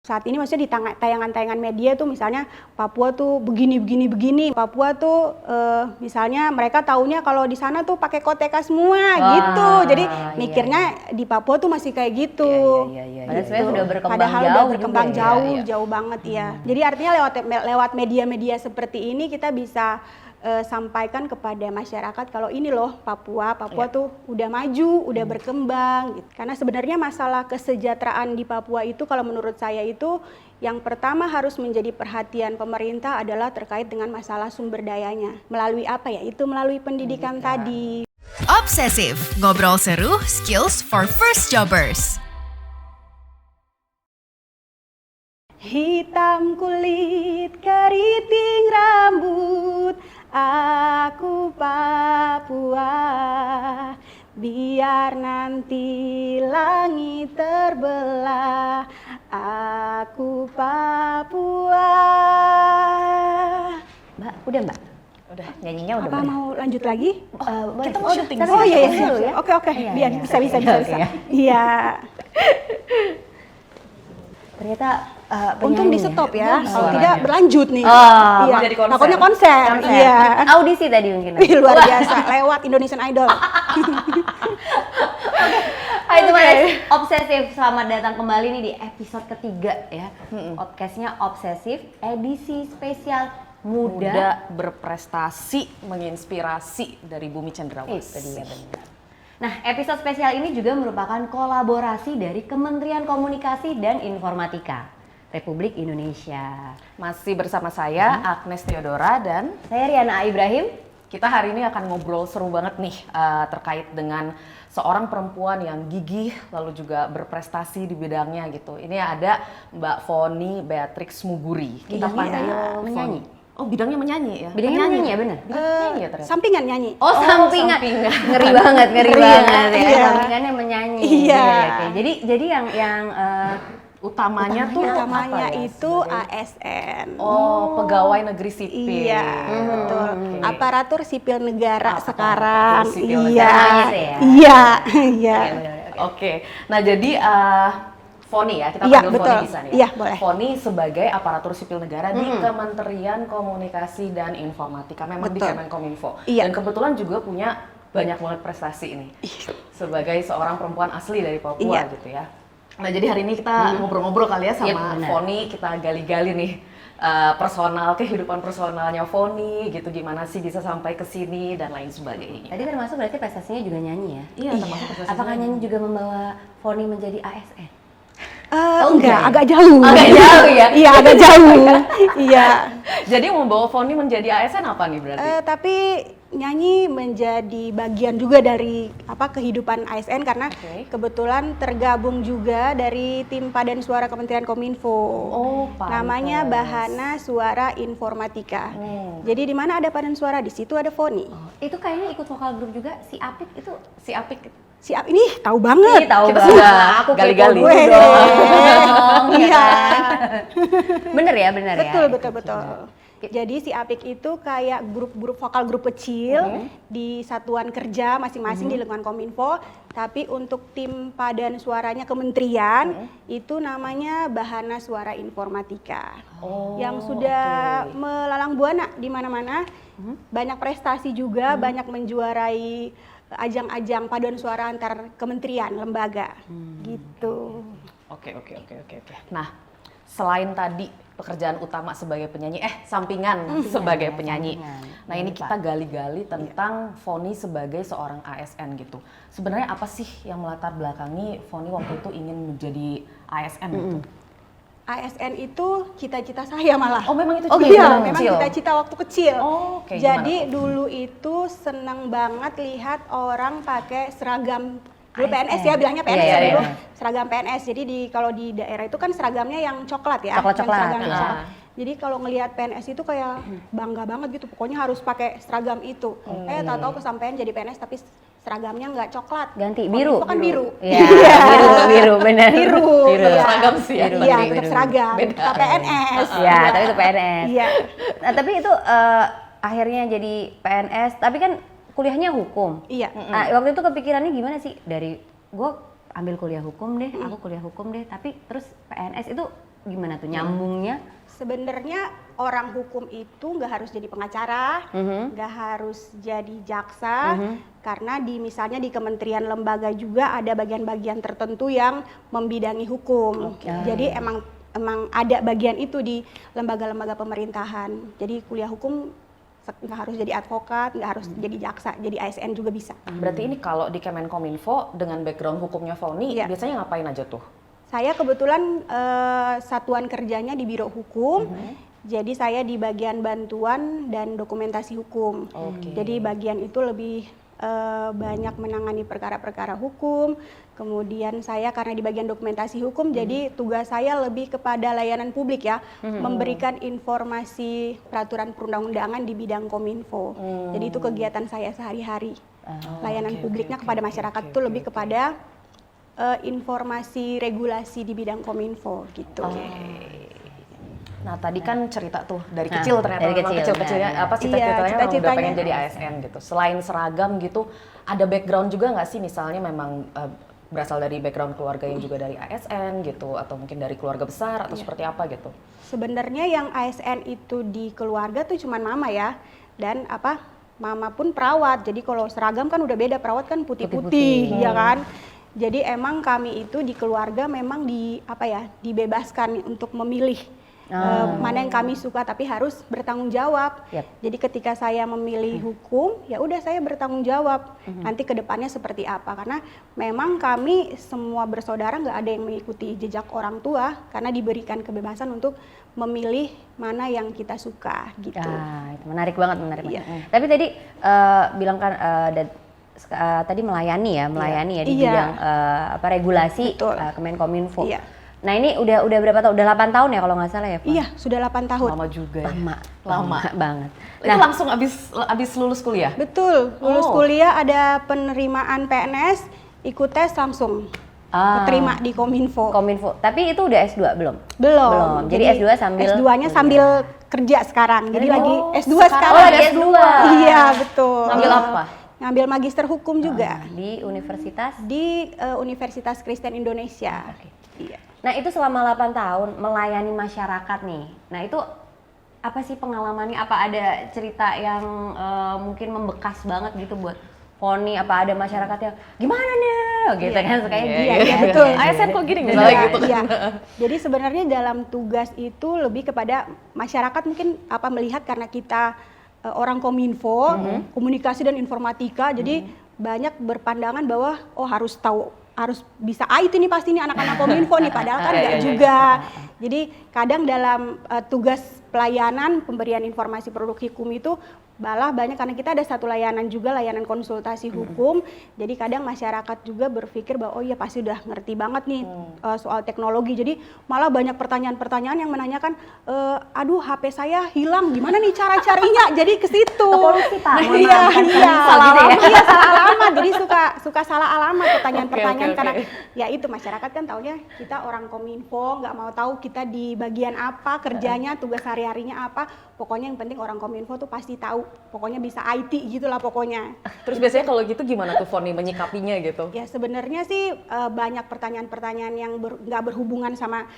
Saat ini maksudnya di tayangan-tayangan media tuh misalnya Papua tuh begini. Papua tuh misalnya mereka taunya kalau di sana tuh pakai koteka semua gitu. Jadi mikirnya di Papua tuh masih kayak gitu. Padahal sebenarnya sudah berkembang Padahal jauh. udah berkembang juga, jauh banget ya. Jadi artinya lewat media-media seperti ini kita bisa sampaikan kepada masyarakat kalau ini loh Papua tuh udah maju, udah berkembang gitu. Karena sebenarnya masalah kesejahteraan di Papua itu kalau menurut saya itu yang pertama harus menjadi perhatian pemerintah adalah terkait dengan masalah sumber dayanya. Melalui apa ya? Itu melalui pendidikan tadi. Obsesif, ngobrol seru, skills for first jobbers. Hitam kulit, keriting rambut, aku Papua. Biar nanti langit terbelah, aku Papua. Mbak, udah Mbak? Udah, nyanyinya udah. Apa Boleh. mau lanjut lagi? Kita mau syuting. Oh iya, ya. Oke. Biar bisa. Iya. Ternyata Untung di stop ya, kalau Suaranya. tidak berlanjut nih. Oh, Iya, jadi konser. takutnya konser. Iya. Audisi tadi mungkin. Ih, luar biasa, lewat Indonesian Idol. Hai teman Obsesif, selamat datang kembali nih di episode ketiga ya. Podcastnya Obsesif, edisi spesial Muda berprestasi, menginspirasi dari Bumi Cendrawasih. Itu dia benar. Nah, episode spesial ini juga merupakan kolaborasi dari Kementerian Komunikasi dan Informatika Republik Indonesia. Masih bersama saya Agnes Theodora dan Saya Riana Ibrahim. kita hari ini akan ngobrol seru banget nih terkait dengan seorang perempuan yang gigih lalu juga berprestasi di bidangnya gitu. Ini ada Mbak Foni Beatrix Muguri. Kita Iya, panggil menyanyi. Foni. Oh, bidangnya menyanyi ya? Bidangnya menyanyi ya, benar? Menyanyi ya ternyata. Sampingan nyanyi. Oh, sampingan. sampingan. Ngeri banget ya. Iya. Sampingannya menyanyi. Iya. Oke. Jadi yang Utamanya tuh Utamanya apa ya itu sebagai- ASN. Oh, pegawai negeri sipil. Iya, betul. Oke. Aparatur sipil negara Aparatur sekarang. sipil Iya. negara. Iya. Oke, nah jadi Foni ya, kita Iya, panggil betul. Foni bisa nih ya? Iya, boleh. Foni sebagai aparatur sipil negara di Kementerian Komunikasi dan Informatika, memang di Betul. Kemenkominfo. Iya. Dan kebetulan juga punya banyak banget prestasi ini. Sebagai seorang perempuan asli dari Papua Iya. gitu ya. Nah jadi hari ini kita ngobrol-ngobrol kali ya Iya, sama benar. Foni, kita gali-gali nih kehidupan personalnya Foni gitu, gimana sih bisa sampai ke sini dan lain sebagainya. Tadi termasuk berarti prestasinya juga nyanyi ya? Iya, termasuk prestasi Apakah nyanyi juga membawa Foni menjadi ASN? Enggak, agak jauh. Agak jauh ya? Iya, agak jauh. Iya. Jadi yang membawa Foni menjadi ASN apa nih berarti? Tapi nyanyi menjadi bagian juga dari kehidupan ASN karena Oke. kebetulan tergabung juga dari tim padan suara Kementerian Kominfo. Oh, pantes. Namanya Bahana Suara Informatika. Jadi di mana ada padan suara, di situ ada Foni. Itu kayaknya ikut vokal grup juga, si Apik itu. Si Apik. Siap, ini tahu banget. Tahu Kita banget. sudah Aku gali-gali. kepo dulu dong. Iya. Bener ya? Betul. Jadi si Apik itu kayak grup vokal grup kecil di satuan kerja masing-masing di lingkungan Kominfo, tapi untuk tim padan suaranya kementerian itu namanya Bahana Suara Informatika. Yang sudah melalang buana di mana-mana, banyak prestasi juga, banyak menjuarai ajang-ajang paduan suara antar kementerian, lembaga, gitu. Oke. Nah, selain tadi pekerjaan utama sebagai penyanyi, sampingan sebagai penyanyi. sampingan. Nah, ini kita gali-gali tentang Foni sebagai seorang ASN gitu. Sebenarnya apa sih yang melatar belakangi Foni waktu itu ingin menjadi ASN gitu? ASN itu cita-cita saya malah. Oh, memang itu Oh, cita-cita gitu. Iya, dari memang kecil? cita-cita waktu kecil. Oh, oke. Jadi Gimana tuh? dulu itu seneng banget lihat orang pakai seragam. Dulu ASN. PNS ya, bilangnya PNS Iya, ya iya, dulu. iya. Seragam PNS. Jadi kalau di daerah itu kan seragamnya yang coklat ya. Coklat-coklat. Yang seragam Ah. coklat. Jadi kalau ngelihat PNS itu kayak bangga banget gitu. Pokoknya harus pakai seragam itu. Tahu-tahu kesampaian jadi PNS tapi seragamnya nggak coklat. Ganti Kominfo biru. kan biru. Iya, biru bener. Biru. Tetap Iya. seragam sih ya. Iya, biru. tetap seragam. Beda. Tetap PNS. Iya, tapi itu PNS. Iya. Nah, tapi itu akhirnya jadi PNS, tapi kan kuliahnya hukum. Iya. Nah, waktu itu kepikirannya gimana sih? Dari gue ambil kuliah hukum deh, aku kuliah hukum deh, tapi terus PNS itu gimana tuh nyambungnya? Sebenarnya orang hukum itu nggak harus jadi pengacara, nggak harus jadi jaksa, karena misalnya di kementerian lembaga juga ada bagian-bagian tertentu yang membidangi hukum. Jadi emang ada bagian itu di lembaga-lembaga pemerintahan. Jadi kuliah hukum nggak harus jadi advokat, nggak harus jadi jaksa, jadi ASN juga bisa. Berarti ini kalau di Kemenkominfo dengan background hukumnya Foni, Iya. biasanya ngapain aja tuh? Saya kebetulan satuan kerjanya di Biro Hukum, jadi saya di bagian bantuan dan dokumentasi hukum. Jadi bagian itu lebih banyak menangani perkara-perkara hukum. Kemudian saya karena di bagian dokumentasi hukum, jadi tugas saya lebih kepada layanan publik ya, memberikan informasi peraturan perundang-undangan di bidang Kominfo. Jadi itu kegiatan saya sehari-hari. Layanan publiknya kepada masyarakat itu lebih kepada informasi regulasi di bidang Kominfo gitu. Nah tadi kan cerita tuh dari kecil ternyata dari memang kecil, kecil-kecilnya benar. apa cita-citanya memang udah cita-citanya. pengen jadi ASN gitu. Selain seragam gitu, ada background juga nggak sih misalnya memang berasal dari background keluarga yang juga dari ASN gitu, atau mungkin dari keluarga besar atau seperti apa gitu? Sebenarnya yang ASN itu di keluarga tuh cuman mama ya, dan mama pun perawat. Jadi kalau seragam kan udah beda, perawat kan putih-putih, ya kan. Jadi emang kami itu di keluarga memang dibebaskan untuk memilih mana yang kami suka, tapi harus bertanggung jawab. Jadi ketika saya memilih hukum, ya udah saya bertanggung jawab. Nanti kedepannya seperti apa? Karena memang kami semua bersaudara nggak ada yang mengikuti jejak orang tua, karena diberikan kebebasan untuk memilih mana yang kita suka gitu. Itu menarik banget. Iya. Tapi tadi bilang kan tadi melayani ya di bidang regulasi Kemenkominfo. Iya. Nah ini udah berapa tahun? Udah 8 tahun ya kalau nggak salah ya, Pak? Iya, sudah 8 tahun. Lama juga ya? Lama banget. Itu langsung abis lulus kuliah? Betul, lulus kuliah ada penerimaan PNS, ikut tes langsung keterima di Kominfo. Tapi itu udah S2 belum? Belum. Jadi S2 sambil S2-nya sambil kerja sekarang. Jadi lagi S2 sekarang. Oh, lagi S2. Iya, betul. Ngambil apa? Ngambil magister hukum juga. Di universitas? Di Universitas Kristen Indonesia. Iya. Nah itu selama 8 tahun melayani masyarakat nih. Nah itu apa sih pengalamannya? Apa ada cerita yang mungkin membekas banget gitu buat Foni? Apa ada masyarakat yang gimana nih? Gitu kan kayak Iya, betul. ASN kok gini misalnya gitu. Iya. Jadi sebenarnya dalam tugas itu lebih kepada masyarakat mungkin melihat karena kita orang Kominfo, komunikasi dan informatika, jadi banyak berpandangan bahwa harus bisa IT nih pasti nih anak-anak Kominfo nih, padahal kan enggak juga. Jadi kadang dalam tugas pelayanan pemberian informasi produk hukum itu malah banyak, karena kita ada satu layanan juga, layanan konsultasi hukum. Jadi kadang masyarakat juga berpikir bahwa oh iya pasti udah ngerti banget nih soal teknologi. Jadi malah banyak pertanyaan-pertanyaan yang menanyakan, aduh HP saya hilang, gimana nih cara carinya? Jadi ke situ. Polisi Pak. Iya, salah alamat. Jadi suka salah alamat pertanyaan-pertanyaan karena ya itu masyarakat kan taunya kita orang Kominfo, nggak mau tahu kita di bagian apa, kerjanya, tugas sehari-harinya apa. Pokoknya yang penting orang Kominfo tuh pasti tahu, pokoknya bisa IT gitulah pokoknya. Terus biasanya kalau gitu gimana tuh Foni menyikapinya gitu? Ya sebenarnya sih banyak pertanyaan-pertanyaan yang nggak berhubungan sama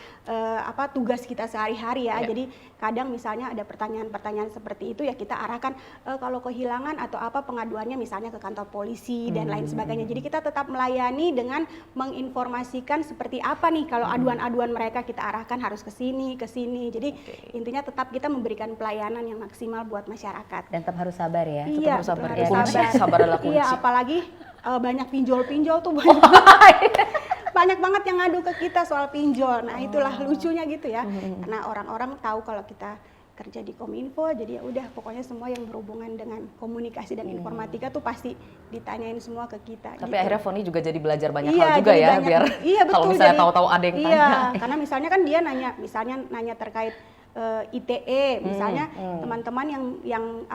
tugas kita sehari-hari ya. Jadi kadang misalnya ada pertanyaan-pertanyaan seperti itu ya kita arahkan kalau kehilangan atau apa pengaduannya misalnya ke kantor polisi dan lain sebagainya. Jadi kita tetap melayani dengan menginformasikan seperti apa nih kalau aduan-aduan mereka kita arahkan harus ke sini. Jadi intinya tetap kita memberikan pelayanan yang maksimal buat masyarakat. Dan tetap harus sabar ya. Iya, harus sabar. harus Kunci, sabar adalah kunci. Iya, apalagi banyak pinjol-pinjol tuh banyak banget yang ngadu ke kita soal pinjol. Nah, itulah lucunya gitu ya. Karena orang-orang tahu kalau kita kerja di Kominfo, jadi ya udah pokoknya semua yang berhubungan dengan komunikasi dan informatika tuh pasti ditanyain semua ke kita. Tapi gitu. akhirnya Foni juga jadi belajar banyak Iya, hal juga jadi ya, banyak, biar betul, kalau misalnya jadi- tahu-tahu ada yang tanya. Iya, karena misalnya kan dia nanya terkait ITE, misalnya teman-teman yang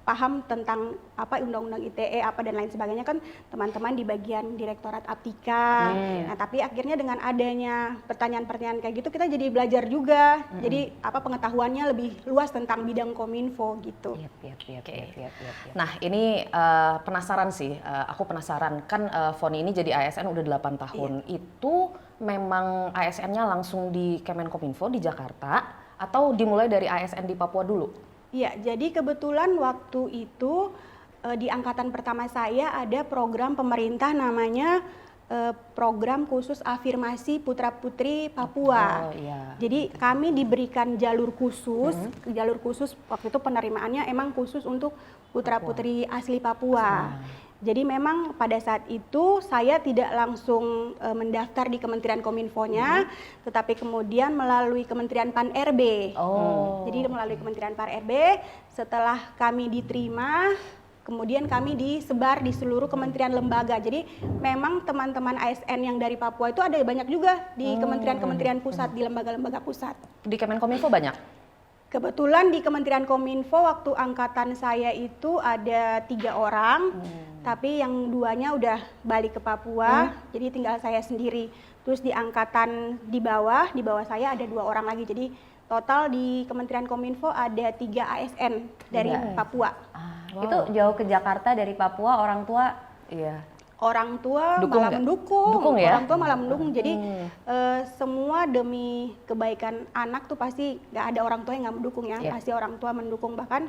paham tentang apa undang-undang ITE apa dan lain sebagainya kan teman-teman di bagian Direktorat Aptika. Nah, tapi akhirnya dengan adanya pertanyaan-pertanyaan kayak gitu kita jadi belajar juga. Jadi apa pengetahuannya lebih luas tentang bidang Kominfo gitu. Nah, ini penasaran sih, aku penasaran kan Foni ini jadi ASN udah 8 tahun. Itu memang ASN-nya langsung di Kemenkominfo di Jakarta atau dimulai dari ASN di Papua dulu? Iya, jadi kebetulan waktu itu di angkatan pertama saya ada program pemerintah namanya program khusus afirmasi putra-putri Papua. Oh, iya. Jadi kami diberikan jalur khusus waktu itu penerimaannya emang khusus untuk putra-putri asli Papua. Jadi memang pada saat itu saya tidak langsung mendaftar di Kementerian Kominfo-nya, tetapi kemudian melalui Kementerian Pan-RB. Jadi melalui Kementerian Pan-RB, setelah kami diterima, kemudian kami disebar di seluruh kementerian lembaga. Jadi memang teman-teman ASN yang dari Papua itu ada banyak juga di kementerian-kementerian pusat, di lembaga-lembaga pusat. Di Kemenkominfo banyak? Kebetulan di Kementerian Kominfo waktu angkatan saya itu ada 3 orang, tapi yang 2-nya udah balik ke Papua, jadi tinggal saya sendiri. Terus di angkatan di bawah saya ada 2 orang lagi, jadi total di Kementerian Kominfo ada 3 ASN dari Papua. Itu jauh ke Jakarta dari Papua, orang tua Orang tua Dukung malah nggak? mendukung, Dukung ya? orang tua malah mendukung. Jadi semua demi kebaikan anak tuh pasti nggak ada orang tua yang nggak mendukung ya, pasti orang tua mendukung. Bahkan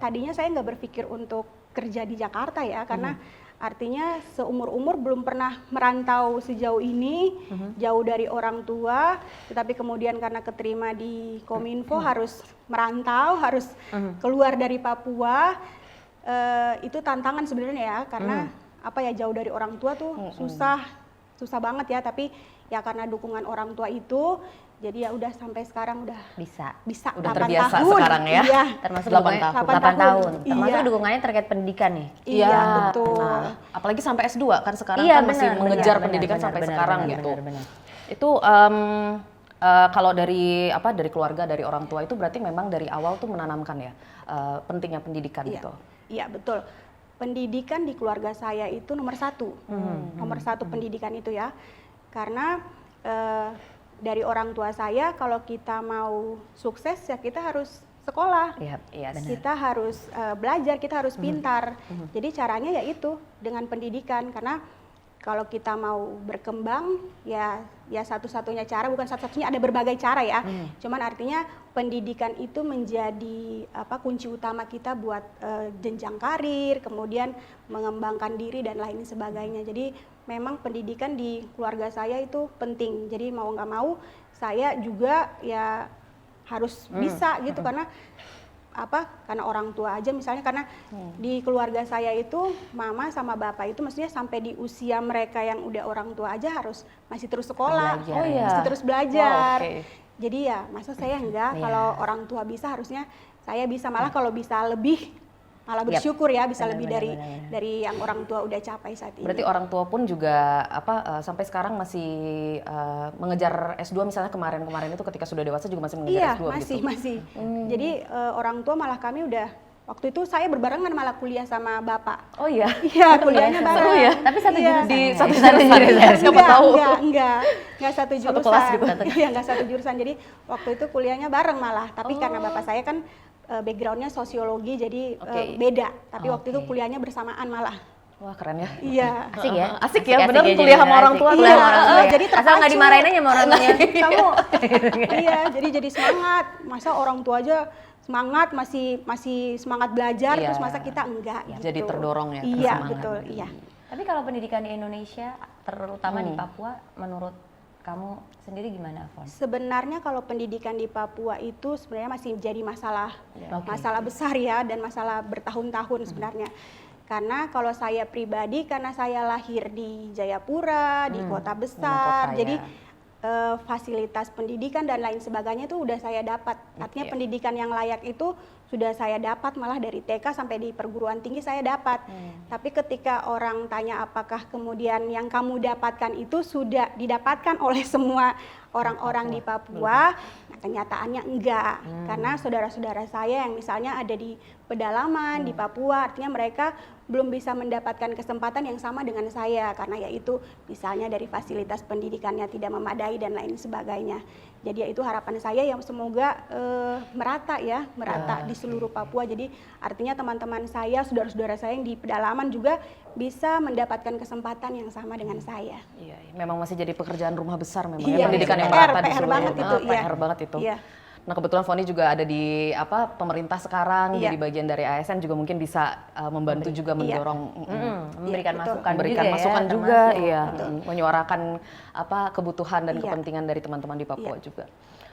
tadinya saya nggak berpikir untuk kerja di Jakarta ya, karena artinya seumur-umur belum pernah merantau sejauh ini, jauh dari orang tua, tetapi kemudian karena keterima di Kominfo harus merantau, harus keluar dari Papua. Itu tantangan sebenarnya ya, karena apa ya, jauh dari orang tua tuh susah banget ya, tapi ya karena dukungan orang tua itu jadi ya udah sampai sekarang udah bisa Udah 8 terbiasa tahun. sekarang ya? Iya. termasuk 8 dukungannya tahun. 8 tahun. Iya. Termasuk dukungannya terkait pendidikan nih. Iya, betul. Nah, apalagi sampai S2 kan sekarang Iya, kan masih benar, mengejar benar, pendidikan benar, sampai benar, sekarang benar, gitu. benar. Itu kalau dari keluarga, dari orang tua itu berarti memang dari awal tuh menanamkan ya pentingnya pendidikan gitu. Iya, betul. Pendidikan di keluarga saya itu nomor 1. Nomor 1 pendidikan itu ya. Karena dari orang tua saya kalau kita mau sukses ya kita harus sekolah. Iya, benar. Kita harus belajar, kita harus pintar. Jadi caranya ya itu dengan pendidikan, karena kalau kita mau berkembang ya satu-satunya cara, bukan satu-satunya, ada berbagai cara ya. Cuman artinya pendidikan itu menjadi kunci utama kita buat jenjang karir, kemudian mengembangkan diri dan lain sebagainya. Jadi memang pendidikan di keluarga saya itu penting. Jadi mau nggak mau saya juga ya harus bisa gitu, karena orang tua aja misalnya, karena di keluarga saya itu mama sama bapak itu maksudnya sampai di usia mereka yang udah orang tua aja harus masih terus sekolah, masih terus belajar. Jadi ya masa saya enggak, kalau orang tua bisa harusnya saya bisa, malah kalau bisa lebih malah bersyukur ya, bisa lebih dari yang orang tua udah capai saat ini. Berarti orang tua pun juga sampai sekarang masih mengejar S2 misalnya, kemarin itu ketika sudah dewasa juga masih mengejar S2 masih. Jadi orang tua malah kami udah waktu itu saya berbarengan malah kuliah sama bapak. Oh iya. Iya, kuliahnya bareng. Seru ya. Tapi satu jurusan. Di ya? satu jurusan. Siapa tahu. Enggak satu jurusan. Satu kelas gitu. Iya, enggak satu jurusan. Jadi waktu itu kuliahnya bareng malah. Tapi karena bapak saya kan backgroundnya sosiologi, jadi beda. Tapi waktu itu kuliahnya bersamaan malah. Wah, keren ya. Iya. Asik ya? Asik ya, bener kuliah sama orang tua. Jadi asal nggak dimarahin aja sama orang tuanya. Kamu, iya, jadi semangat. Masa orang tua aja semangat, masih semangat belajar, terus masa kita enggak. Jadi gitu. terdorong ya. Iya, bersemangat. betul. Iya. Tapi kalau pendidikan di Indonesia, terutama di Papua, menurut kamu sendiri gimana, Fon? Sebenarnya kalau pendidikan di Papua itu sebenarnya masih jadi masalah besar ya, dan masalah bertahun-tahun sebenarnya. Karena kalau saya pribadi, karena saya lahir di Jayapura, di kota besar, jadi fasilitas pendidikan dan lain sebagainya itu udah saya dapat. Artinya pendidikan yang layak itu sudah saya dapat, malah dari TK sampai di perguruan tinggi saya dapat. Tapi ketika orang tanya apakah kemudian yang kamu dapatkan itu sudah didapatkan oleh semua orang-orang di Papua, nah kenyataannya enggak, karena saudara-saudara saya yang misalnya ada di pedalaman di Papua, artinya mereka belum bisa mendapatkan kesempatan yang sama dengan saya, karena yaitu misalnya dari fasilitas pendidikannya tidak memadai dan lain sebagainya. Jadi itu harapan saya yang semoga merata di seluruh Papua. Jadi artinya teman-teman saya, saudara-saudara saya yang di pedalaman juga bisa mendapatkan kesempatan yang sama dengan saya. Iya, memang masih jadi pekerjaan rumah besar memang Iya, pendidikan yang PR merata di seluruh banget itu, iya. PR banget itu. Iya. Nah kebetulan Foni juga ada di pemerintah sekarang, Iya. jadi bagian dari ASN juga mungkin bisa membantu juga mendorong, Memberikan betul. masukan memberikan juga masukan ya, juga, termasuk. iya, menyuarakan kebutuhan dan Iya. kepentingan dari teman-teman di Papua juga.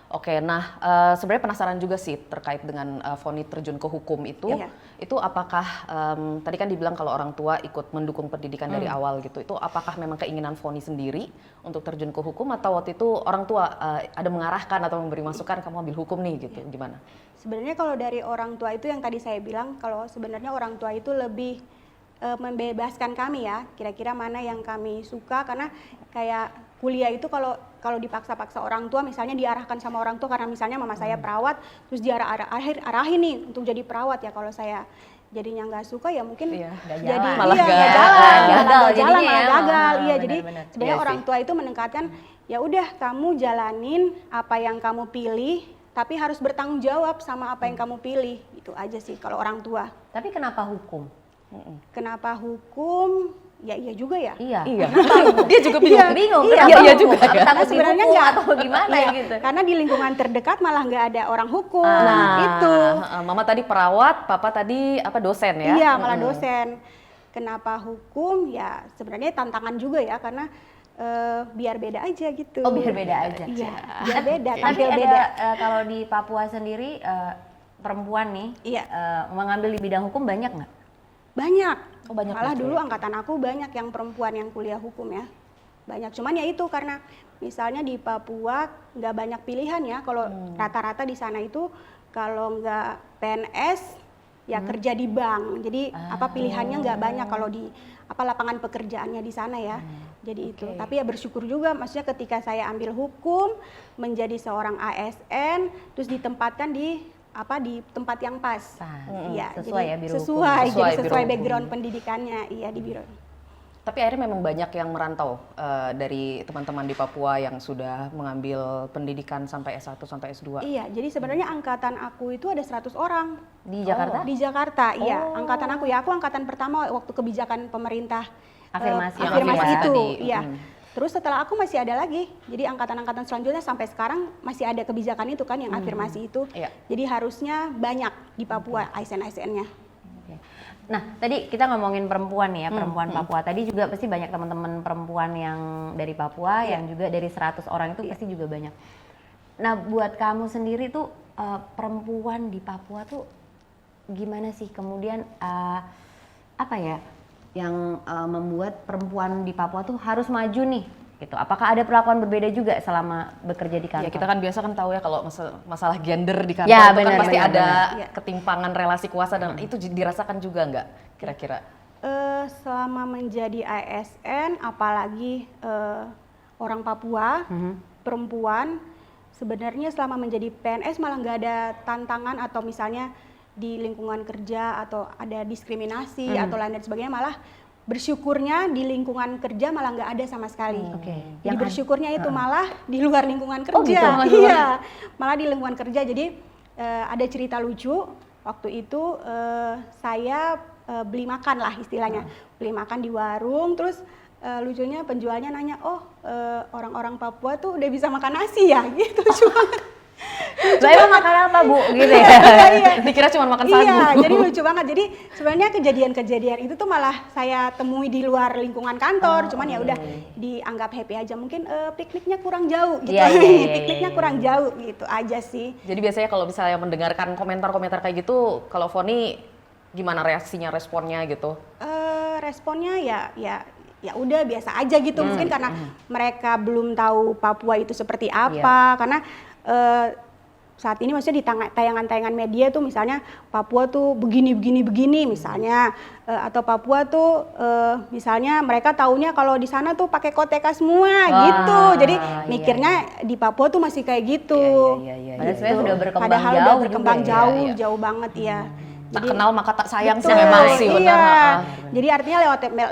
Oke, nah sebenarnya penasaran juga sih terkait dengan Foni terjun ke hukum itu. Iya. Itu apakah tadi kan dibilang kalau orang tua ikut mendukung pendidikan dari awal gitu. Itu apakah memang keinginan Foni sendiri untuk terjun ke hukum atau waktu itu orang tua ada mengarahkan atau memberi masukan kamu ambil hukum nih gitu. Gimana? Sebenarnya kalau dari orang tua itu yang tadi saya bilang, kalau sebenarnya orang tua itu lebih membebaskan kami ya, kira-kira mana yang kami suka, karena kayak kuliah itu kalau dipaksa-paksa orang tua, misalnya diarahkan sama orang tua karena misalnya mama saya perawat, terus arahin nih untuk jadi perawat ya, kalau saya jadinya nggak suka ya mungkin Iya, nggak jadi jalan. Malah iya, nggak nggak jalan, gagal malah jadinya ya. gagal, iya. Jadi Benar-benar. sebenarnya Iya orang sih. tua itu menekankan ya udah kamu jalanin apa yang kamu pilih, tapi harus bertanggung jawab sama apa yang kamu pilih, itu aja sih kalau orang tua. Tapi kenapa hukum? Kenapa hukum? Ya iya juga ya. Iya. Iya. Dia juga bingung. Bingung. Iya, kenapa iya hukum? juga ya. Apa takut Sebenarnya dihukum nggak atau gimana iya, gitu? karena di lingkungan terdekat malah nggak ada orang hukum. Nah, Itu. Mama tadi perawat, Papa tadi dosen ya? Iya, malah dosen. Kenapa hukum? Ya sebenarnya tantangan juga ya, karena biar beda aja gitu. Oh, biar beda aja. Iya, biar beda, Tapi tampil ada beda. kalau di Papua sendiri perempuan nih Iya. mengambil di bidang hukum banyak nggak? Banyak. Oh, banyak Malah justru dulu ya. angkatan aku banyak yang perempuan yang kuliah hukum ya. Banyak. Cuman ya itu karena misalnya di Papua nggak banyak pilihan ya. Kalau rata-rata di sana itu kalau nggak PNS ya kerja di bank. Jadi pilihannya nggak banyak kalau di lapangan pekerjaannya di sana ya. Jadi itu. Tapi ya bersyukur juga, maksudnya ketika saya ambil hukum menjadi seorang ASN, terus ditempatkan di tempat yang pas. Iya, Sesuai jadi ya biro hukum. sesuai Sesuai sesuai biro background pendidikannya, iya di biro. Tapi akhirnya memang banyak yang merantau dari teman-teman di Papua yang sudah mengambil pendidikan sampai S1 sampai S2. Iya, jadi sebenarnya angkatan aku itu ada 100 orang. Di Jakarta? Di Jakarta, iya. Angkatan aku angkatan pertama waktu kebijakan pemerintah Afirmasi. Yang afirmasi afirmasi itu, tadi. iya. Terus setelah aku masih ada lagi, jadi angkatan-angkatan selanjutnya sampai sekarang masih ada kebijakan itu kan yang afirmasi itu. Iya. Jadi harusnya banyak di Papua ASN-ASN-nya. Oke. Nah, tadi kita ngomongin perempuan nih ya, perempuan Papua. Tadi juga pasti banyak teman-teman perempuan yang dari Papua, yang juga dari 100 orang itu pasti juga banyak. Nah, buat kamu sendiri tuh perempuan di Papua tuh gimana sih? Kemudian apa ya yang membuat perempuan di Papua tuh harus maju nih? Gitu. Apakah ada perlakuan berbeda juga selama bekerja di kantor? Ya kita kan biasa kan tahu ya kalau masalah gender di kantor Ya, itu benar, kan pasti benar, ada benar. ketimpangan relasi kuasa dan itu dirasakan juga nggak kira-kira? Selama menjadi ASN, apalagi orang Papua, perempuan, sebenarnya selama menjadi PNS malah nggak ada tantangan atau misalnya di lingkungan kerja atau ada diskriminasi atau lain dan sebagainya, malah bersyukurnya di lingkungan kerja malah nggak ada sama sekali. Oke. Jadi Yang bersyukurnya itu malah di luar lingkungan kerja. Oh, gitu? Iya, malah di lingkungan kerja. Jadi ada cerita lucu waktu itu saya beli makan lah istilahnya, beli makan di warung, terus lucunya penjualnya nanya, oh orang-orang Papua tuh udah bisa makan nasi ya, gitu. Cuma Lah emang makan apa Bu? Gitu ya? iya. Dikira cuma makan sagu. Iya, jadi lucu banget. Jadi sebenarnya kejadian-kejadian itu tuh malah saya temui di luar lingkungan kantor. Cuman ya udah dianggap happy aja. Mungkin pikniknya kurang jauh gitu. Iya, iya, iya, Pikniknya iya. kurang jauh gitu aja sih. Jadi biasanya kalau misalnya mendengarkan komentar-komentar kayak gitu, kalau Foni gimana reaksinya, responnya gitu? Responnya ya udah biasa aja gitu. Mungkin karena mereka belum tahu Papua itu seperti apa. Karena saat ini maksudnya di tayangan-tayangan media tuh misalnya Papua tuh begini misalnya, atau Papua tuh misalnya mereka taunya kalau di sana tuh pakai koteka semua gitu, jadi mikirnya di Papua tuh masih kayak gitu. Padahal sebenarnya udah berkembang Padahal jauh udah berkembang juga ya. jauh banget ya. Tak kenal maka tak sayang sih Betul, memang sih benar. iya. Jadi artinya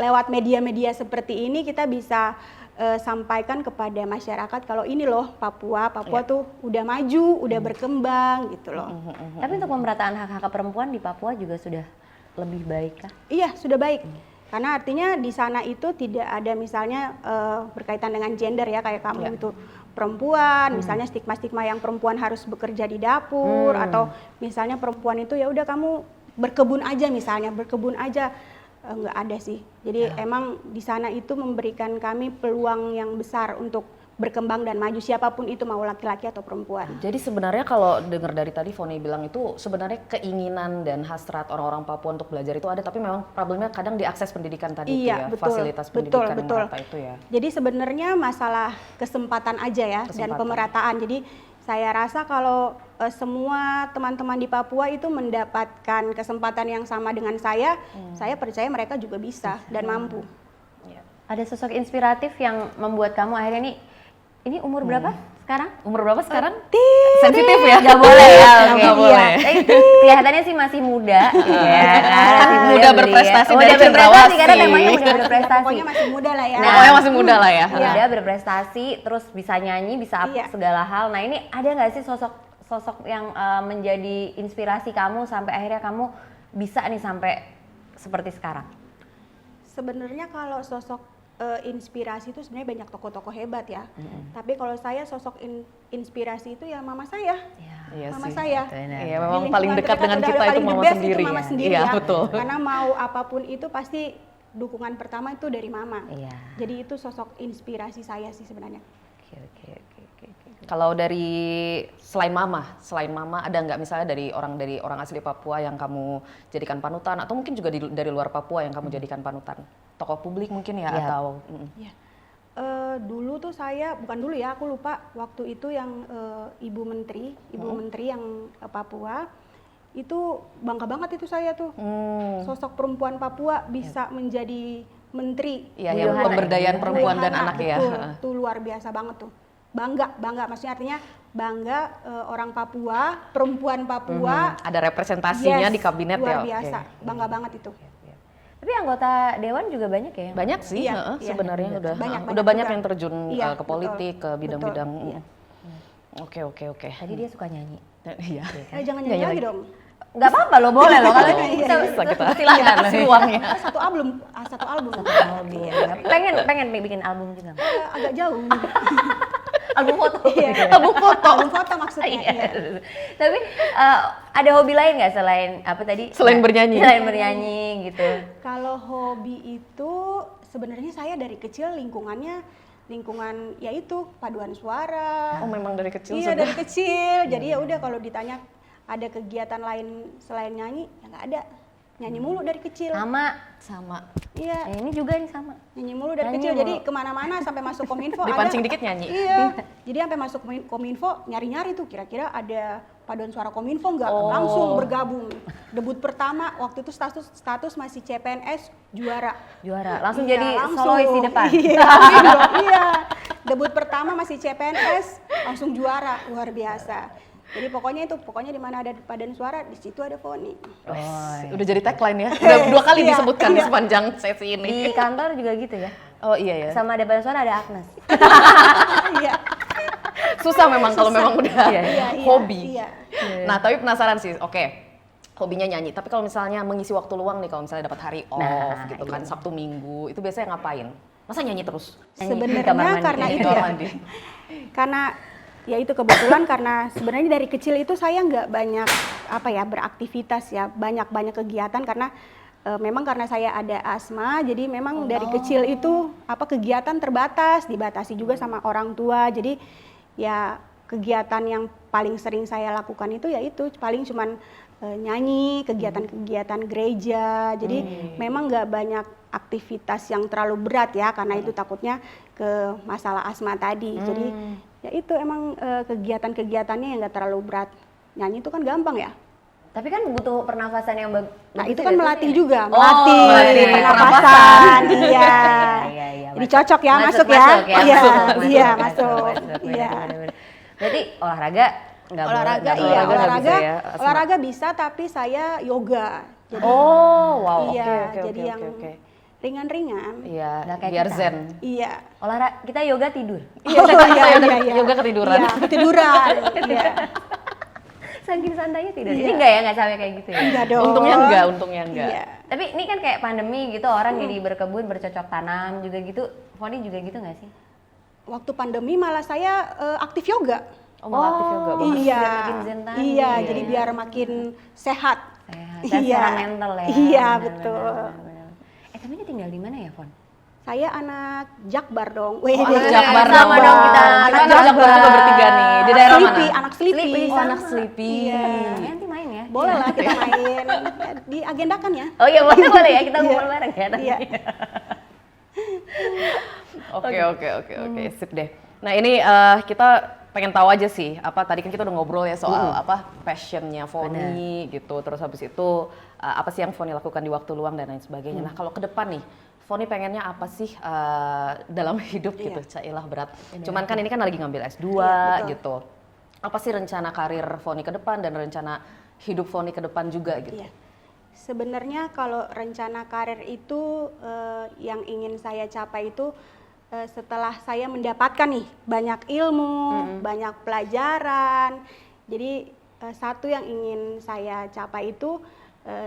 lewat media-media seperti ini kita bisa sampaikan kepada masyarakat kalau ini loh Papua tuh udah maju, udah berkembang gitu loh. Tapi untuk pemerataan hak-hak perempuan di Papua juga sudah lebih baik kah? Iya, sudah baik. Karena artinya di sana itu tidak ada misalnya berkaitan dengan gender ya, kayak kamu itu perempuan, misalnya stigma-stigma yang perempuan harus bekerja di dapur, atau misalnya perempuan itu ya udah kamu berkebun aja misalnya, nggak ada sih. Jadi emang di sana itu memberikan kami peluang yang besar untuk berkembang dan maju, siapapun itu, mau laki-laki atau perempuan. Jadi sebenarnya kalau dengar dari tadi Foni bilang itu sebenarnya keinginan dan hasrat orang-orang Papua untuk belajar itu ada, tapi memang problemnya kadang diakses pendidikan tadi itu ya, betul, fasilitas pendidikan yang merata itu ya. Jadi sebenarnya masalah kesempatan aja ya, dan pemerataan. Jadi saya rasa kalau semua teman-teman di Papua itu mendapatkan kesempatan yang sama dengan saya percaya mereka juga bisa dan mampu. Ada sosok inspiratif yang membuat kamu akhirnya ini umur berapa sekarang? Umur berapa sekarang? Sensitif ya? Gak boleh ya, oke. Nggak boleh. Kelihatannya sih masih muda. Kan muda berprestasi dari Muda berprestasi cendrawasih. karena temanya muda berprestasi. Pokoknya masih muda lah ya. Pokoknya masih muda lah ya. Muda berprestasi, terus bisa nyanyi, bisa segala hal. Nah ini ada nggak sih sosok yang menjadi inspirasi kamu sampai akhirnya kamu bisa nih sampai seperti sekarang? Sebenarnya kalau sosok inspirasi itu sebenarnya banyak tokoh-tokoh hebat ya. Tapi kalau saya sosok inspirasi itu ya mama saya. Mama saya. Iya, memang paling dekat dengan kita itu mama sendiri. Mama sendiri ya. ya. Betul. Karena mau apapun itu pasti dukungan pertama itu dari mama. Jadi itu sosok inspirasi saya sih sebenarnya. Oke. Kalau dari selain mama ada nggak misalnya dari orang asli Papua yang kamu jadikan panutan, atau mungkin juga dari luar Papua yang kamu jadikan panutan? Tokoh publik mungkin ya, atau? Dulu tuh aku lupa waktu itu yang ibu menteri yang Papua itu bangga banget itu saya tuh, sosok perempuan Papua bisa menjadi menteri. Iya, yang pemberdayaan perempuan dan anak ya. Itu luar biasa banget tuh. Bangga, maksudnya artinya bangga orang Papua, perempuan Papua. Ada representasinya di kabinet luar ya. Biasa, bangga banget itu. Tapi anggota dewan juga banyak ya? Banyak sih, sebenarnya udah banyak yang terjun ke politik, ke bidang-bidang. Oke. Tadi dia suka nyanyi. Iya. Jangan nyanyi lagi dong. Nggak apa-apa loh, boleh loh. Kalau silahkan kasih ruangnya. Satu album. Pengen bikin album juga. Agak jauh. Album foto. Album foto maksudnya. Iya. Tapi ada hobi lain nggak selain apa tadi? Selain bernyanyi. Selain bernyanyi gitu. Kalau hobi itu sebenarnya saya dari kecil lingkungan yaitu paduan suara. Oh, memang dari kecil. Iya, dari kecil. Jadi ya udah kalau ditanya ada kegiatan lain selain nyanyi, ya nggak ada. Nyanyi mulu dari kecil. Sama. Iya. Ini juga nih sama. Nyanyi mulu dari kecil. Jadi kemana-mana sampai masuk Kominfo dipancing dikit nyanyi. Iya. Jadi sampai masuk Kominfo nyari-nyari tuh kira-kira ada paduan suara Kominfo nggak? Langsung bergabung. Debut pertama waktu itu status masih CPNS juara. Langsung jadi solois di depan. Iya. Debut pertama masih CPNS langsung juara, luar biasa. Jadi pokoknya di mana ada paduan suara, di situ ada Foni. Udah jadi tagline ya. Udah 2 kali disebutkan di sepanjang sesi ini. Di kantor juga gitu ya? Oh iya ya. Sama ada paduan suara ada Agnes. Iya. Susah memang kalau memang udah hobi. Iya. Nah, tapi penasaran sih. Oke. Hobinya nyanyi, tapi kalau misalnya mengisi waktu luang nih, kalau misalnya dapat hari off gitu kan, Sabtu Minggu, itu biasanya ngapain? Masa nyanyi terus? Sebenarnya karena itu ya. Karena ya itu kebetulan karena sebenarnya dari kecil itu saya nggak banyak beraktivitas ya, banyak kegiatan karena memang karena saya ada asma, jadi memang dari kecil itu kegiatan terbatas, dibatasi juga sama orang tua. Jadi ya kegiatan yang paling sering saya lakukan itu yaitu paling cuman nyanyi, kegiatan-kegiatan gereja. Jadi memang nggak banyak aktivitas yang terlalu berat ya, karena itu takutnya ke masalah asma tadi. Jadi Ya itu emang kegiatan-kegiatannya yang nggak terlalu berat. Nyanyi itu kan gampang ya. Tapi kan butuh pernafasan yang bagus. Nah itu kan melatih ya? juga, Oh, melatih melatih pernapasan. Iya. Iya. Jadi cocok ya, masuk ya. Iya, iya masuk. Iya. Bener-bener. Berarti olahraga nggak boleh. Olahraga nggak iya, boleh. nggak bisa ya, Asma? olahraga bisa tapi saya yoga. Jadi Oh, wow. Oke, iya, oke, jadi oke, yang oke. ringan-ringan. Iya, Nggak kayak biar kita. zen. Iya. Olahraga kita yoga tidur. Iya, Yoga ketiduran. Iya, ketiduran. Iya. Saking santainya tidur. Iya. Ini enggak ya, enggak sampai kayak gitu ya. Enggak dong. Untungnya enggak, untungnya enggak. Iya. Tapi ini kan kayak pandemi gitu, orang jadi berkebun, bercocok tanam juga gitu. Foni juga gitu nggak sih? Waktu pandemi malah saya aktif yoga. Oh, malah aktif yoga. Oh, Iya. biar makin zen tadi. Iya, Iya, jadi iya. biar makin sehat. Sehat Iya. secara mental ya. Iya, Benar, betul. benar. Tapi ini tinggal di mana ya, Fon? Saya anak Jakbar dong. Wih, anak Jakbar sama dong. dong kita. Kita anak Jakbar juga bertiga nih. Di daerah Sleepy, mana? anak Sleepy. Sleepy. Oh, anak Sleepy. Iya. Nanti main ya. Boleh lah kita main. Diagendakan ya. Oh iya, boleh ya, kita Iya. ngumpul bareng ya nanti. Iya. Oke, sip deh. Nah ini kita pengen tahu aja sih, apa tadi kan kita udah ngobrol ya soal apa passionnya Foni gitu, terus habis itu apa sih yang Foni lakukan di waktu luang dan lain sebagainya. Nah kalau ke depan nih, Foni pengennya apa sih dalam hidup gitu, cailah berat. Cuman kan ini kan lagi ngambil S2 Iya, betul. gitu. Apa sih rencana karir Foni ke depan dan rencana hidup Foni ke depan juga gitu? Iya. Sebenarnya kalau rencana karir itu yang ingin saya capai itu setelah saya mendapatkan nih banyak ilmu, banyak pelajaran. Jadi satu yang ingin saya capai itu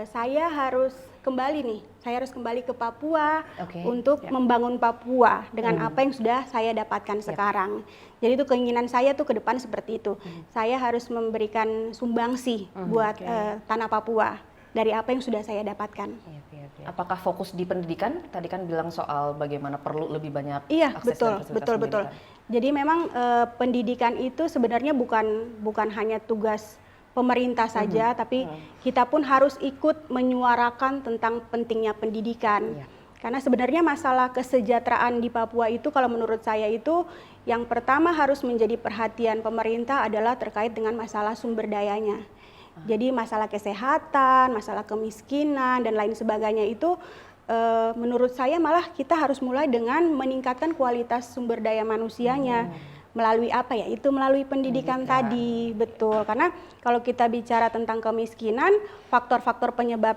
saya harus kembali nih, saya harus kembali ke Papua untuk membangun Papua dengan apa yang sudah saya dapatkan sekarang. Jadi itu keinginan saya tuh ke depan seperti itu. Saya harus memberikan sumbangsi buat tanah Papua dari apa yang sudah saya dapatkan. Apakah fokus di pendidikan? Tadi kan bilang soal bagaimana perlu lebih banyak Iya, akses betul, dan fasilitas betul. pendidikan. Jadi memang pendidikan itu sebenarnya bukan hanya tugas pemerintah saja, tapi kita pun harus ikut menyuarakan tentang pentingnya pendidikan. Karena sebenarnya masalah kesejahteraan di Papua itu kalau menurut saya itu yang pertama harus menjadi perhatian pemerintah adalah terkait dengan masalah sumber dayanya. Jadi masalah kesehatan, masalah kemiskinan dan lain sebagainya itu menurut saya malah kita harus mulai dengan meningkatkan kualitas sumber daya manusianya. Melalui apa ya? Itu melalui pendidikan tadi, betul. Karena kalau kita bicara tentang kemiskinan, faktor-faktor penyebab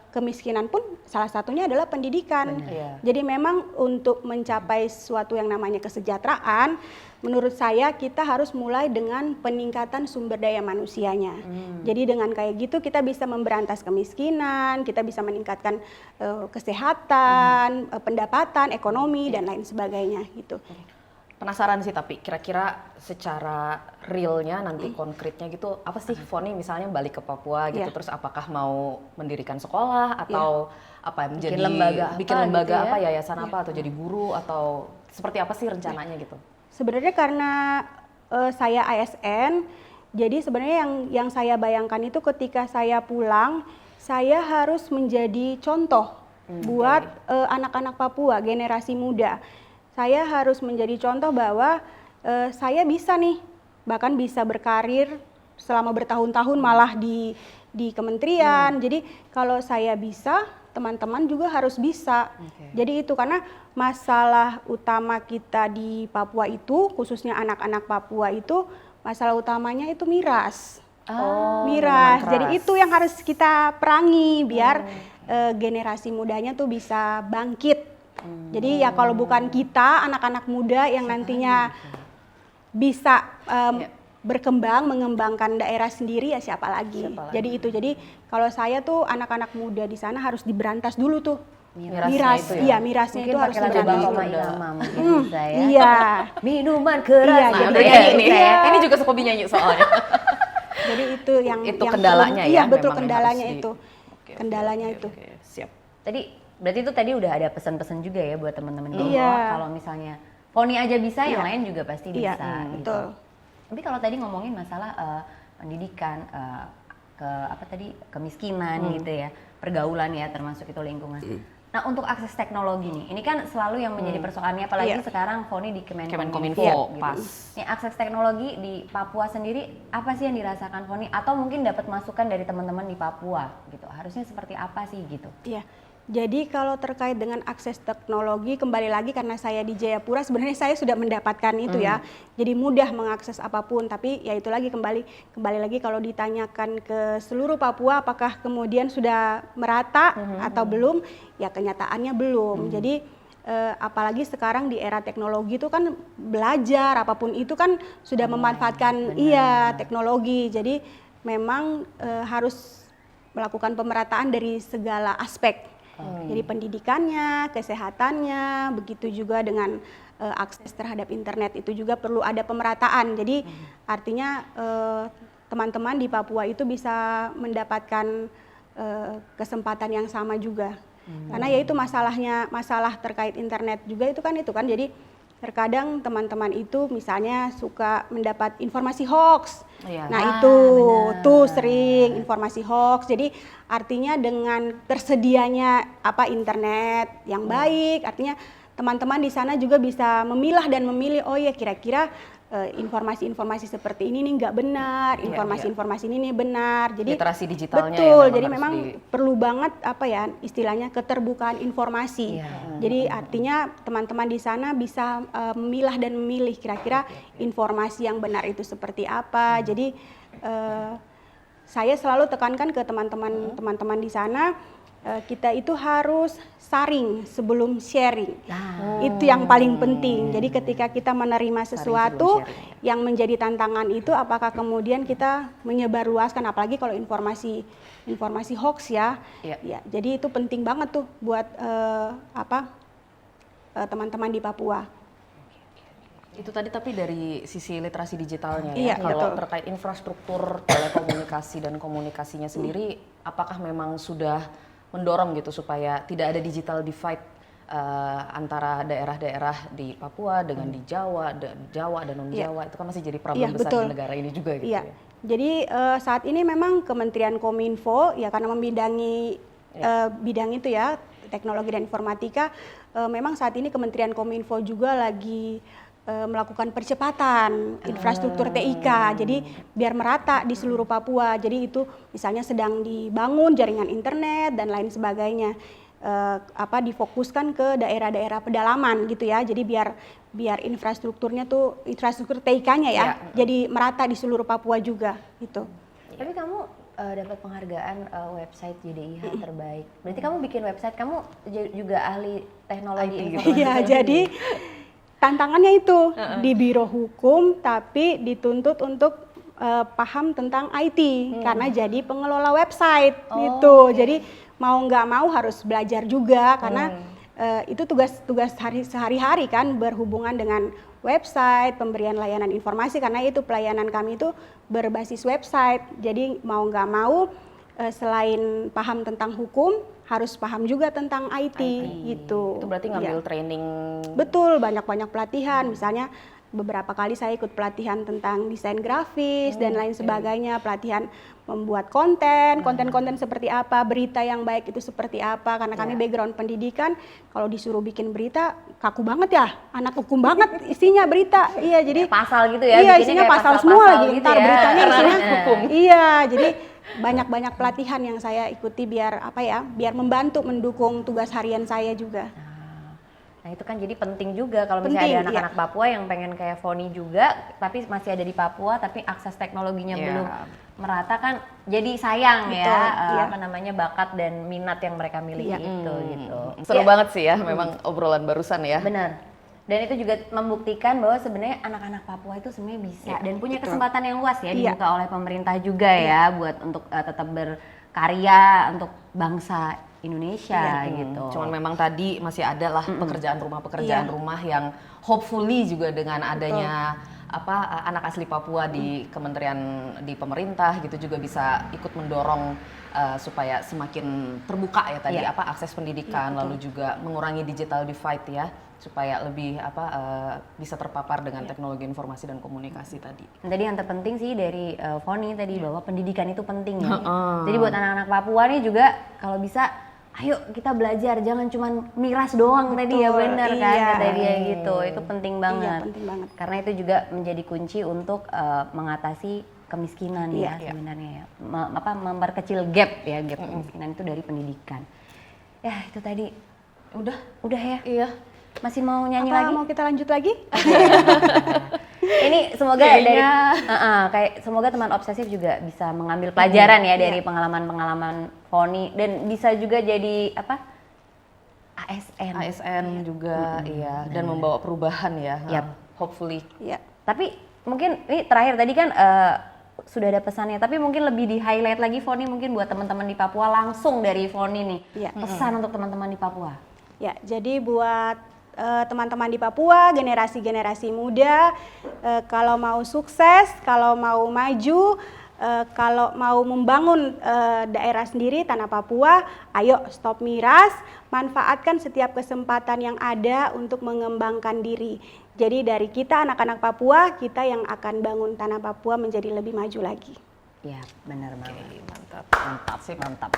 kemiskinan pun salah satunya adalah pendidikan. Jadi memang untuk mencapai sesuatu yang namanya kesejahteraan, menurut saya kita harus mulai dengan peningkatan sumber daya manusianya. Jadi dengan kayak gitu kita bisa memberantas kemiskinan, kita bisa meningkatkan kesehatan, pendapatan, ekonomi dan lain sebagainya gitu. Penasaran sih tapi kira-kira secara realnya nanti konkretnya gitu apa sih Foni misalnya balik ke Papua gitu terus apakah mau mendirikan sekolah atau apa menjadi bikin lembaga apa yayasan apa atau jadi guru atau seperti apa sih rencananya gitu? Sebenarnya karena saya ASN, jadi sebenarnya yang saya bayangkan itu ketika saya pulang saya harus menjadi contoh buat anak-anak Papua generasi muda. Saya harus menjadi contoh bahwa saya bisa nih, bahkan bisa berkarir selama bertahun-tahun malah di kementerian. Jadi kalau saya bisa, teman-teman juga harus bisa. Jadi itu karena masalah utama kita di Papua itu, khususnya anak-anak Papua itu, masalah utamanya itu miras. Miras. Jadi itu yang harus kita perangi biar generasi mudanya tuh bisa bangkit. Jadi ya kalau bukan kita anak-anak muda yang nantinya bisa berkembang, mengembangkan daerah sendiri ya siapa lagi. Jadi itu. Jadi kalau saya tuh anak-anak muda di sana harus diberantas dulu tuh. Miras, itu ya? iya mirasnya Mungkin itu harus pakai lagu diberantas Bang dulu. Oma Irama mungkin bisa ya. Iya. Minuman keras. Iya, Nah, jadi udah kayak nyanyi ini, bisa ya. ini juga Sukobi nyanyi soalnya. Jadi itu yang kendalanya iya, ya, betul memang yang kendalanya harus itu. Kendalanya itu. Siap. Tadi berarti itu tadi udah ada pesan-pesan juga ya buat teman-teman bahwa Iya. kalau misalnya Foni aja bisa, yang lain juga pasti Iya, bisa. Gitu. betul. Tapi kalau tadi ngomongin masalah pendidikan, ke apa tadi kemiskinan gitu ya, pergaulan ya termasuk itu lingkungan. Nah untuk akses teknologi nih, ini kan selalu yang menjadi persoalannya, apalagi Iya. sekarang Foni di Kemenkominfo, Kemenkominfo pas. gitu. Nih akses teknologi di Papua sendiri apa sih yang dirasakan Foni? Atau mungkin dapat masukan dari teman-teman di Papua gitu? Harusnya seperti apa sih gitu? Iya. Jadi kalau terkait dengan akses teknologi, kembali lagi karena saya di Jayapura, sebenarnya saya sudah mendapatkan itu ya. Jadi mudah mengakses apapun, tapi ya itu lagi kembali lagi kalau ditanyakan ke seluruh Papua apakah kemudian sudah merata atau belum, ya kenyataannya belum. Jadi apalagi sekarang di era teknologi itu kan belajar apapun itu kan sudah memanfaatkan teknologi. Jadi memang harus melakukan pemerataan dari segala aspek. Jadi pendidikannya, kesehatannya, begitu juga dengan akses terhadap internet itu juga perlu ada pemerataan. Jadi artinya teman-teman di Papua itu bisa mendapatkan kesempatan yang sama juga. Karena yaitu masalah terkait internet juga itu kan jadi terkadang teman-teman itu misalnya suka mendapat informasi hoax. Iya. Nah itu tuh sering informasi hoax. Jadi artinya dengan tersedianya internet yang baik, artinya teman-teman di sana juga bisa memilah dan memilih, oh ya kira-kira informasi-informasi seperti ini nih nggak benar, informasi-informasi ini nih benar. Jadi Literasi digitalnya betul, ya jadi harus memang perlu banget istilahnya keterbukaan informasi. Jadi artinya teman-teman di sana bisa memilah dan memilih kira-kira informasi yang benar itu seperti apa. Jadi saya selalu tekankan ke teman-teman di sana, kita itu harus saring sebelum sharing. Itu yang paling penting. Jadi ketika kita menerima sesuatu yang menjadi tantangan itu, apakah kemudian kita menyebarluaskan, apalagi kalau informasi hoax ya. Jadi itu penting banget tuh buat teman-teman di Papua. Itu tadi tapi dari sisi literasi digitalnya Iya, ya. Kalau betul. terkait infrastruktur telekomunikasi dan komunikasinya sendiri, apakah memang sudah mendorong gitu supaya tidak ada digital divide antara daerah-daerah di Papua dengan di Jawa dan non Jawa, itu kan masih jadi problem besar betul. di negara ini juga gitu Iya. ya. Jadi saat ini memang Kementerian Kominfo ya karena membidangi bidang itu ya, teknologi dan informatika, memang saat ini Kementerian Kominfo juga lagi melakukan percepatan infrastruktur TIK, jadi biar merata di seluruh Papua. Jadi itu misalnya sedang dibangun jaringan internet dan lain sebagainya, difokuskan ke daerah-daerah pedalaman gitu ya. Jadi biar infrastrukturnya tuh infrastruktur TIK-nya ya, jadi merata di seluruh Papua juga gitu. Tapi kamu dapat penghargaan website JDIH terbaik. Berarti kamu bikin website, kamu juga ahli teknologi informasi. Iya, jadi tantangannya itu di Biro Hukum tapi dituntut untuk paham tentang IT karena jadi pengelola website gitu. Jadi mau nggak mau harus belajar juga karena itu tugas sehari-hari kan berhubungan dengan website, pemberian layanan informasi karena itu pelayanan kami itu berbasis website. Jadi mau nggak mau selain paham tentang hukum harus paham juga tentang IT gitu. Itu berarti ngambil training. Betul, banyak-banyak pelatihan. Misalnya beberapa kali saya ikut pelatihan tentang desain grafis dan lain sebagainya, pelatihan membuat konten seperti apa, berita yang baik itu seperti apa. Karena kami background pendidikan, kalau disuruh bikin berita kaku banget ya, anak hukum banget isinya berita. Iya, jadi pasal gitu ya. Iya, bikinnya isinya kayak pasal semua lagi. gitu Ntar ya. beritanya isinya hukum. Iya, jadi banyak-banyak pelatihan yang saya ikuti biar biar membantu mendukung tugas harian saya juga. Nah itu kan jadi penting juga kalau misalnya ada anak-anak Papua yang pengen kayak Foni juga tapi masih ada di Papua tapi akses teknologinya belum merata kan jadi sayang bakat dan minat yang mereka miliki itu gitu. Seru banget sih ya memang obrolan barusan ya. Benar. Dan itu juga membuktikan bahwa sebenarnya anak-anak Papua itu sebenarnya bisa dan punya kesempatan yang luas ya dibuka oleh pemerintah juga ya buat untuk tetap berkarya untuk bangsa Indonesia gitu. Cuman memang tadi masih ada lah pekerjaan rumah yang hopefully juga dengan adanya anak asli Papua di di pemerintah gitu juga bisa ikut mendorong supaya semakin terbuka ya tadi akses pendidikan lalu juga mengurangi digital divide ya supaya lebih bisa terpapar dengan teknologi informasi dan komunikasi tadi. Tadi yang terpenting sih dari Foni tadi bahwa pendidikan itu penting ya. Jadi buat anak-anak Papua nih juga kalau bisa ayo kita belajar, jangan cuman miras doang tadi ya, Betul, bener kan iya. kata dia gitu. Itu penting banget. Iya, penting banget. Karena itu juga menjadi kunci untuk mengatasi kemiskinan Iya, ya sebenarnya ya. Memperkecil gap ya, gap kemiskinan itu dari pendidikan. Ya, itu tadi. Udah ya? Iya. Masih mau nyanyi Apa lagi? mau kita lanjut lagi? Ini semoga kayak semoga teman obsesif juga bisa mengambil pelajaran ya dari pengalaman-pengalaman Foni, dan bisa juga jadi apa? ASN juga, iya, dan membawa perubahan ya. Yap. Hopefully. Iya. Tapi mungkin ini terakhir tadi kan sudah ada pesannya, tapi mungkin lebih di highlight lagi Foni, mungkin buat teman-teman di Papua, langsung dari Foni nih. Iya. Pesan untuk teman-teman di Papua. Ya, jadi buat teman-teman di Papua, generasi-generasi muda, kalau mau sukses, kalau mau maju, kalau mau membangun daerah sendiri, tanah Papua, ayo stop miras, manfaatkan setiap kesempatan yang ada untuk mengembangkan diri. Jadi dari kita anak-anak Papua, kita yang akan bangun tanah Papua menjadi lebih maju lagi. Ya, benar banget. Mantap.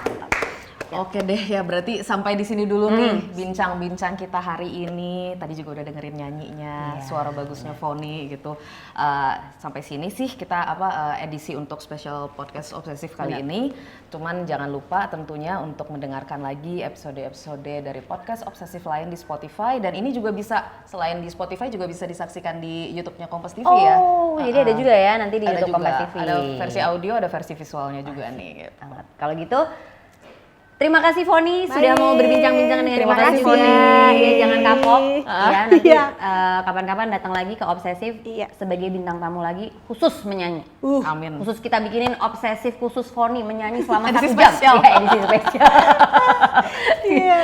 Oke deh ya, berarti sampai di sini dulu nih bincang-bincang kita hari ini. Tadi juga udah dengerin nyanyinya, suara bagusnya Foni gitu. Sampai sini sih kita edisi untuk special podcast obsesif kali ini. Cuman jangan lupa tentunya untuk mendengarkan lagi episode-episode dari podcast obsesif lain di Spotify, dan ini juga bisa selain di Spotify juga bisa disaksikan di YouTube-nya Kompas TV ya. Oh, jadi ada juga ya nanti di Ada YouTube juga, Kompas TV. ada versi audio, ada versi visualnya juga nih. Gitu. Sangat. Kalau gitu, terima kasih Foni sudah mau berbincang-bincang dengan Terima kita kasih, juga. Foni. Ya, jangan kapok. Ya, nanti Iya. kapan-kapan datang lagi ke Obsesif sebagai bintang tamu lagi khusus menyanyi. Amin. Khusus kita bikinin Obsesif khusus Foni menyanyi selama Edisi 1 jam. spesial. Ya, edisi spesial. Iya.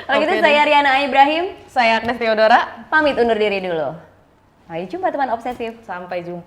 Kalau gitu Oke saya Riana Ibrahim Saya Agnes Theodora. pamit undur diri dulu. Sampai jumpa teman Obsesif. Sampai jumpa.